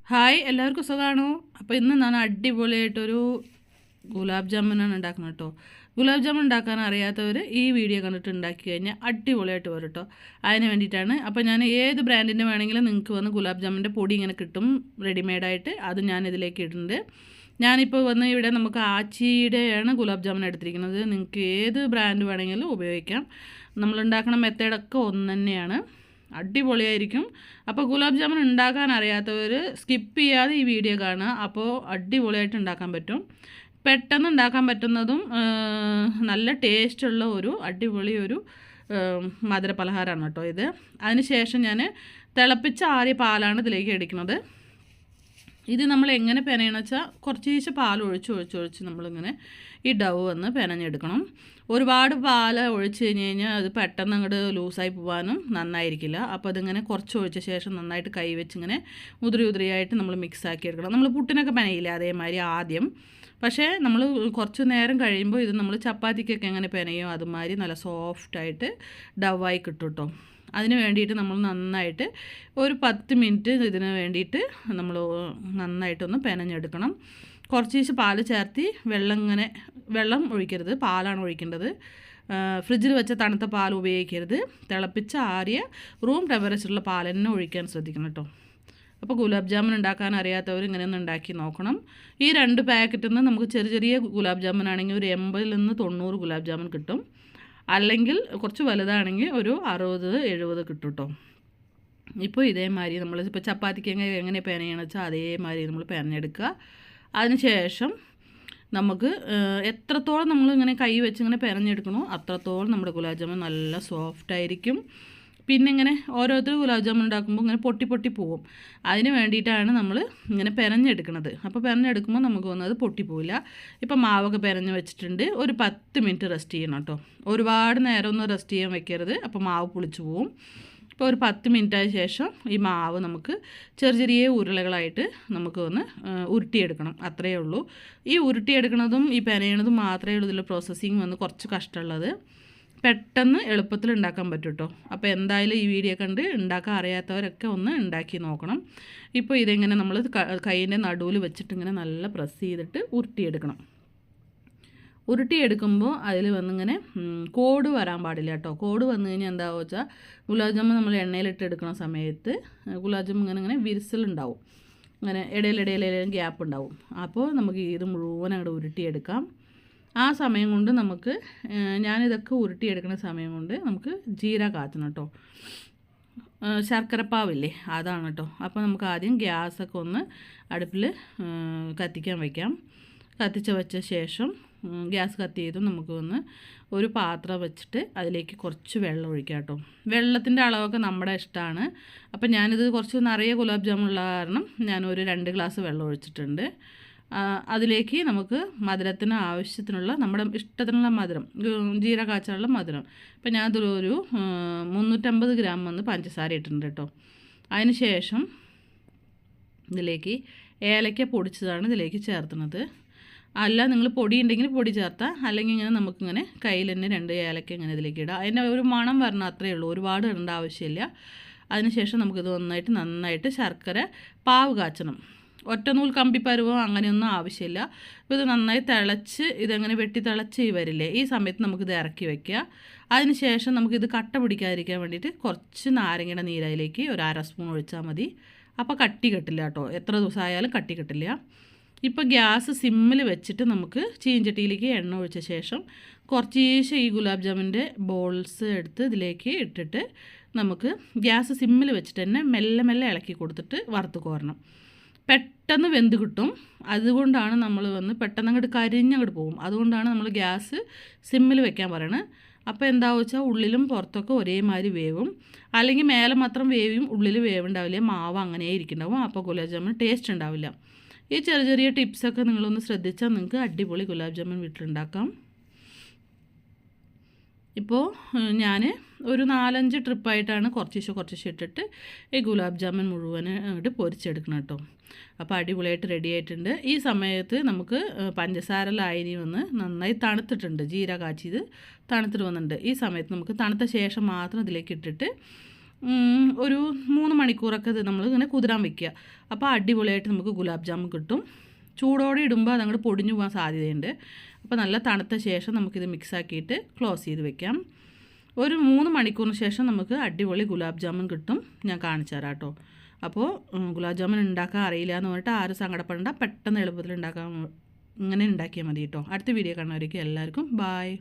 Hi എല്ലാവർക്കും സുഖമാണോ? അപ്പോൾ ഇന്ന് ഞാൻ അടിപൊളിയായിട്ടൊരു ഗുലാബ് ജാമുനാണ് ഉണ്ടാക്കുന്നത് കേട്ടോ. ഗുലാബ് ജാമുൻ ഉണ്ടാക്കാൻ അറിയാത്തവർ ഈ വീഡിയോ കണ്ടിട്ട് ഉണ്ടാക്കി കഴിഞ്ഞാൽ അടിപൊളിയായിട്ട് വരും കേട്ടോ. അതിന് വേണ്ടിയിട്ടാണ്. അപ്പോൾ ഞാൻ ഏത് ബ്രാൻഡിൻ്റെ വേണമെങ്കിലും നിങ്ങൾക്ക് വന്ന് ഗുലാബ് ജാമുൻ്റെ പൊടി ഇങ്ങനെ കിട്ടും റെഡിമെയ്ഡായിട്ട്. അത് ഞാൻ ഇതിലേക്ക് ഇടുന്നുണ്ട്. ഞാനിപ്പോൾ വന്ന് ഇവിടെ നമുക്ക് ആച്ചിയുടെയാണ് ഗുലാബ് ജാമുൻ എടുത്തിരിക്കുന്നത്. നിങ്ങൾക്ക് ഏത് ബ്രാൻഡ് വേണമെങ്കിലും ഉപയോഗിക്കാം. നമ്മളുണ്ടാക്കുന്ന മെത്തേഡൊക്കെ ഒന്ന് തന്നെയാണ്. അടിപൊളിയായിരിക്കും. അപ്പോൾ ഗുലാബ് ജാമുൻ ഉണ്ടാക്കാൻ അറിയാത്തവർ സ്കിപ്പ് ചെയ്യാതെ ഈ വീഡിയോ കാണുക. അപ്പോൾ അടിപൊളിയായിട്ട് ഉണ്ടാക്കാൻ പറ്റും. പെട്ടെന്ന് ഉണ്ടാക്കാൻ പറ്റുന്നതും നല്ല ടേസ്റ്റുള്ള ഒരു അടിപൊളി ഒരു മധുര പലഹാരമാണ് കേട്ടോ ഇത്. അതിന് ശേഷം ഞാൻ തിളപ്പിച്ച ആറിയ പാലാണ് ഇതിലേക്ക് എടുക്കുന്നത്. ഇത് നമ്മൾ എങ്ങനെ പെനയണമെന്ന് വെച്ചാൽ കുറച്ച് പാൽ ഒഴിച്ച് നമ്മളിങ്ങനെ ഈ ഡവ് വന്ന് പെനഞ്ഞെടുക്കണം. ഒരുപാട് പാൽ ഒഴിച്ച് കഴിഞ്ഞാൽ അത് പെട്ടെന്ന് അങ്ങോട്ട് ലൂസായി പോകാനും നന്നായിരിക്കില്ല. അപ്പോൾ അതിങ്ങനെ കുറച്ച് ഒഴിച്ച ശേഷം നന്നായിട്ട് കൈ വെച്ച് ഇങ്ങനെ ഉതിരിയായിട്ട് നമ്മൾ മിക്സ് ആക്കി എടുക്കണം. നമ്മൾ പുട്ടിനൊക്കെ പെനയില്ല അതേമാതിരി ആദ്യം. പക്ഷേ നമ്മൾ കുറച്ച് നേരം കഴിയുമ്പോൾ ഇത് നമ്മൾ ചപ്പാത്തിക്കൊക്കെ എങ്ങനെ പെനയോ അതുമാതിരി നല്ല സോഫ്റ്റായിട്ട് ഡവായി കിട്ടും കേട്ടോ. അതിന് വേണ്ടിയിട്ട് നമ്മൾ നന്നായിട്ട് ഒരു 10 മിനിറ്റ് ഇതിന് വേണ്ടിയിട്ട് നമ്മൾ നന്നായിട്ടൊന്ന് പെനഞ്ഞെടുക്കണം. കുറച്ച് പാൽ ചേർത്തി വെള്ളം ഒഴിക്കരുത്, പാലാണ് ഒഴിക്കേണ്ടത്. ഫ്രിഡ്ജിൽ വെച്ച തണുത്ത പാൽ ഉപയോഗിക്കരുത്. തിളപ്പിച്ച ആറിയ റൂം ടെമ്പറേച്ചറുള്ള പാൽ തന്നെ ഒഴിക്കാൻ ശ്രദ്ധിക്കണം കേട്ടോ. അപ്പോൾ ഗുലാബ് ജാമുൻ ഉണ്ടാക്കാൻ അറിയാത്തവർ ഇങ്ങനെയൊന്ന് ഉണ്ടാക്കി നോക്കണം. ഈ 2 പാക്കറ്റിൽ നിന്ന് നമുക്ക് ചെറിയ ഗുലാബ് ജാമുൻ ആണെങ്കിൽ ഒരു 80 നിന്ന് 90 ഗുലാബ് ജാമുൻ കിട്ടും. അല്ലെങ്കിൽ കുറച്ച് വലുതാണെങ്കിൽ ഒരു 60-70 കിട്ടും കേട്ടോ. ഇപ്പോൾ ഇതേമാതിരി നമ്മൾ ഇപ്പോൾ ചപ്പാത്തിക്ക് എങ്ങനെ പെനയണമെന്ന് വെച്ചാൽ അതേമാതിരി നമ്മൾ പെനഞ്ഞെടുക്കുക. അതിന് ശേഷം നമുക്ക് എത്രത്തോളം നമ്മളിങ്ങനെ കൈ വെച്ച് ഇങ്ങനെ പെനഞ്ഞെടുക്കണോ അത്രത്തോളം നമ്മുടെ ഗുലാബ് ജാമുൻ നല്ല സോഫ്റ്റായിരിക്കും. പിന്നെ ഇങ്ങനെ ഓരോരുത്തർ ഗുലാബ് ജാമുൻ ഉണ്ടാക്കുമ്പോൾ ഇങ്ങനെ പൊട്ടി പോവും. അതിന് വേണ്ടിയിട്ടാണ് നമ്മൾ ഇങ്ങനെ പെനഞ്ഞെടുക്കുന്നത്. അപ്പോൾ പെനഞ്ഞെടുക്കുമ്പോൾ നമുക്ക് വന്നത് പൊട്ടിപ്പോവില്ല. ഇപ്പോൾ മാവൊക്കെ പെനഞ്ഞ് വെച്ചിട്ടുണ്ട്. ഒരു 10 മിനിറ്റ് റെസ്റ്റ് ചെയ്യണം കേട്ടോ. ഒരുപാട് നേരം ഒന്നും റെസ്റ്റ് ചെയ്യാൻ വെക്കരുത്. അപ്പോൾ മാവ് പുളിച്ച് പോവും. ഇപ്പോൾ ഒരു 10 മിനിറ്റായ ശേഷം ഈ മാവ് നമുക്ക് ചെറിയ ഉരുളകളായിട്ട് നമുക്ക് ഒന്ന് ഉരുട്ടിയെടുക്കണം. അത്രയേ ഉള്ളൂ. ഈ ഉരുട്ടിയെടുക്കുന്നതും ഈ പെനയണതും മാത്രമേ ഉള്ളൂ ഇതിൽ പ്രോസസ്സിങ് വന്ന് കുറച്ച് കഷ്ടമുള്ളത്. പെട്ടെന്ന് എളുപ്പത്തിൽ ഉണ്ടാക്കാൻ പറ്റും കേട്ടോ. അപ്പോൾ എന്തായാലും ഈ വീഡിയോ കണ്ട് ഉണ്ടാക്കാൻ അറിയാത്തവരൊക്കെ ഒന്ന് ഉണ്ടാക്കി നോക്കണം. ഇപ്പോൾ ഇതെങ്ങനെ നമ്മൾ കൈയിൻ്റെ നടുവിൽ വെച്ചിട്ട് ഇങ്ങനെ നല്ല പ്രസ് ചെയ്തിട്ട് ഉരുട്ടിയെടുക്കണം. ഉരുട്ടിയെടുക്കുമ്പോൾ അതിൽ വന്നിങ്ങനെ കോട് വരാൻ പാടില്ല കേട്ടോ. കോട് വന്നു കഴിഞ്ഞാൽ എന്താണെന്ന് വെച്ചാൽ ഗുലാബ് ജാമുൻ നമ്മൾ എണ്ണയിലിട്ട് എടുക്കുന്ന സമയത്ത് ഗുലാബ് ജാമുൻ ഇങ്ങനെ വിരിസലുണ്ടാവും. അങ്ങനെ ഇടയിൽ ഗ്യാപ്പ് ഉണ്ടാവും. അപ്പോൾ നമുക്ക് ഇത് മുഴുവൻ അങ്ങോട്ട് ഉരുട്ടിയെടുക്കാം. ആ സമയം കൊണ്ട് നമുക്ക് ഞാനിതൊക്കെ ഉരുട്ടിയെടുക്കുന്ന സമയം കൊണ്ട് നമുക്ക് ജീര കാച്ചണം കേട്ടോ. ശർക്കരപ്പാവില്ലേ അതാണ് കേട്ടോ. അപ്പോൾ നമുക്ക് ആദ്യം ഗ്യാസൊക്കെ ഒന്ന് അടുപ്പിൽ കത്തിക്കാൻ വയ്ക്കാം. വെച്ച ശേഷം ഗ്യാസ് കത്തി ചെയ്ത് നമുക്ക് ഒന്ന് ഒരു പാത്രം വെച്ചിട്ട് അതിലേക്ക് കുറച്ച് വെള്ളം ഒഴിക്കാം കേട്ടോ. വെള്ളത്തിൻ്റെ അളവൊക്കെ നമ്മുടെ ഇഷ്ടമാണ്. അപ്പോൾ ഞാനിത് കുറച്ച് നിറയെ ഗുലാബ് ജാമുനുള്ള കാരണം ഞാനൊരു 2 ഗ്ലാസ് വെള്ളം ഒഴിച്ചിട്ടുണ്ട്. അതിലേക്ക് നമുക്ക് മധുരത്തിന് ആവശ്യത്തിനുള്ള നമ്മുടെ ഇഷ്ടത്തിനുള്ള മധുരം ജീര കാച്ചാനുള്ള മധുരം. അപ്പോൾ ഞാൻ അതിലൊരു 350 ഗ്രാം വന്ന് പഞ്ചസാര ഇട്ടിട്ടുണ്ട് കേട്ടോ. അതിന് ശേഷം ഇതിലേക്ക് ഏലക്ക പൊടിച്ചതാണ് ഇതിലേക്ക് ചേർത്തുന്നത്. അല്ല നിങ്ങൾ പൊടി ഉണ്ടെങ്കിൽ പൊടി ചേർത്താൽ, അല്ലെങ്കിൽ ഇങ്ങനെ നമുക്കിങ്ങനെ കയ്യിൽ തന്നെ 2 ഏലക്ക ഇങ്ങനെ ഇതിലേക്ക് ഇടാം. അതിൻ്റെ ഒരു മണം വരണം, അത്രയേ ഉള്ളൂ. ഒരുപാട് ഇടേണ്ട ആവശ്യമില്ല. അതിനുശേഷം നമുക്കിത് നന്നായിട്ട് ശർക്കര പാവ് കാച്ചണം. ഒറ്റനൂൽ കമ്പിപ്പരുവോ അങ്ങനെയൊന്നും ആവശ്യമില്ല. അപ്പോൾ ഇത് നന്നായി ഇതെങ്ങനെ വെട്ടി തിളച്ച് വരില്ലേ, ഈ സമയത്ത് നമുക്കിത് ഇറക്കി വയ്ക്കുക. അതിന് ശേഷം നമുക്കിത് കട്ട പിടിക്കാതിരിക്കാൻ വേണ്ടിയിട്ട് കുറച്ച് നാരങ്ങയുടെ നീരയിലേക്ക് ഒരു 1/2 സ്പൂൺ ഒഴിച്ചാൽ മതി. അപ്പോൾ കട്ടി കെട്ടില്ല കേട്ടോ. എത്ര ദിവസമായാലും കട്ടി കെട്ടില്ല. ഇപ്പോൾ ഗ്യാസ് സിമ്മിൽ വെച്ചിട്ട് നമുക്ക് ചീഞ്ചട്ടിയിലേക്ക് എണ്ണ ഒഴിച്ച ശേഷം കുറച്ച് ഈ ഗുലാബ് ജാമുൻ്റെ ബോൾസ് എടുത്ത് ഇതിലേക്ക് ഇട്ടിട്ട് നമുക്ക് ഗ്യാസ് സിമ്മിൽ വെച്ചിട്ട് തന്നെ മെല്ലെ ഇളക്കി കൊടുത്തിട്ട് വറുത്ത് കോരണം. പെട്ടെന്ന് വെന്ത് കിട്ടും. അതുകൊണ്ടാണ് നമ്മൾ പെട്ടെന്ന് അങ്ങോട്ട് കരിഞ്ഞങ്ങോട്ട് പോകും. അതുകൊണ്ടാണ് നമ്മൾ ഗ്യാസ് സിമ്മിൽ വെക്കാൻ പറയണത്. അപ്പോൾ എന്താണെന്ന് വെച്ചാൽ ഉള്ളിലും പുറത്തൊക്കെ ഒരേമാതിരി വേവും. അല്ലെങ്കിൽ മേലെ മാത്രം വേവും ഉള്ളിൽ വേവുണ്ടാവില്ല. മാവ് അങ്ങനെ ഇരിക്കുന്നുണ്ടാവും. അപ്പോൾ ഗുലാബ് ജാമുൻ ടേസ്റ്റ് ഉണ്ടാവില്ല. ഈ ചെറിയ ടിപ്സൊക്കെ നിങ്ങളൊന്ന് ശ്രദ്ധിച്ചാൽ നിങ്ങൾക്ക് അടിപൊളി ഗുലാബ് ജാമുൻ വീട്ടിലുണ്ടാക്കാം. ഇപ്പോൾ ഞാൻ ഒരു 4-5 ട്രിപ്പായിട്ടാണ് കുറച്ച് ഇട്ടിട്ട് ഈ ഗുലാബ് ജാമുൻ മുഴുവൻ അങ്ങോട്ട് പൊരിച്ചെടുക്കണം കേട്ടോ. അപ്പോൾ അടിപൊളിയായിട്ട് റെഡി ആയിട്ടുണ്ട്. ഈ സമയത്ത് നമുക്ക് പഞ്ചസാര ലായനി വന്ന് നന്നായി തണുത്തിട്ടുണ്ട്. ജീര കാച്ചിയത് തണുത്തിട്ട് വന്നിട്ടുണ്ട്. ഈ സമയത്ത് നമുക്ക് തണുത്ത ശേഷം മാത്രം ഇതിലേക്ക് ഇട്ടിട്ട് ഒരു 3 മണിക്കൂറൊക്കെ ഇത് നമ്മൾ ഇങ്ങനെ കുതിരാൻ വെക്കുക. അപ്പോൾ അടിപൊളിയായിട്ട് നമുക്ക് ഗുലാബ് ജാമുൻ കിട്ടും. ചൂടോടെ ഇടുമ്പോൾ അതങ്ങോട്ട് പൊടിഞ്ഞു പോകാൻ സാധ്യതയുണ്ട്. അപ്പോൾ നല്ല തണുത്ത ശേഷം നമുക്കിത് മിക്സാക്കിയിട്ട് ക്ലോസ് ചെയ്ത് വെക്കാം. ഒരു 3 മണിക്കൂറിന് ശേഷം നമുക്ക് അടിപൊളി ഗുലാബ് ജാമുൻ കിട്ടും. ഞാൻ കാണിച്ചു തരാം കേട്ടോ. അപ്പോൾ ഗുലാബ് ജാമുൻ ഉണ്ടാക്കാൻ അറിയില്ല എന്ന് പറഞ്ഞിട്ട് ആരും സങ്കടപ്പെടേണ്ട. പെട്ടെന്ന് എളുപ്പത്തിൽ ഉണ്ടാക്കാൻ ഇങ്ങനെ ഉണ്ടാക്കിയാൽ മതി കേട്ടോ. അടുത്ത വീഡിയോ കാണുന്നവരേക്കും എല്ലാവർക്കും ബായ്.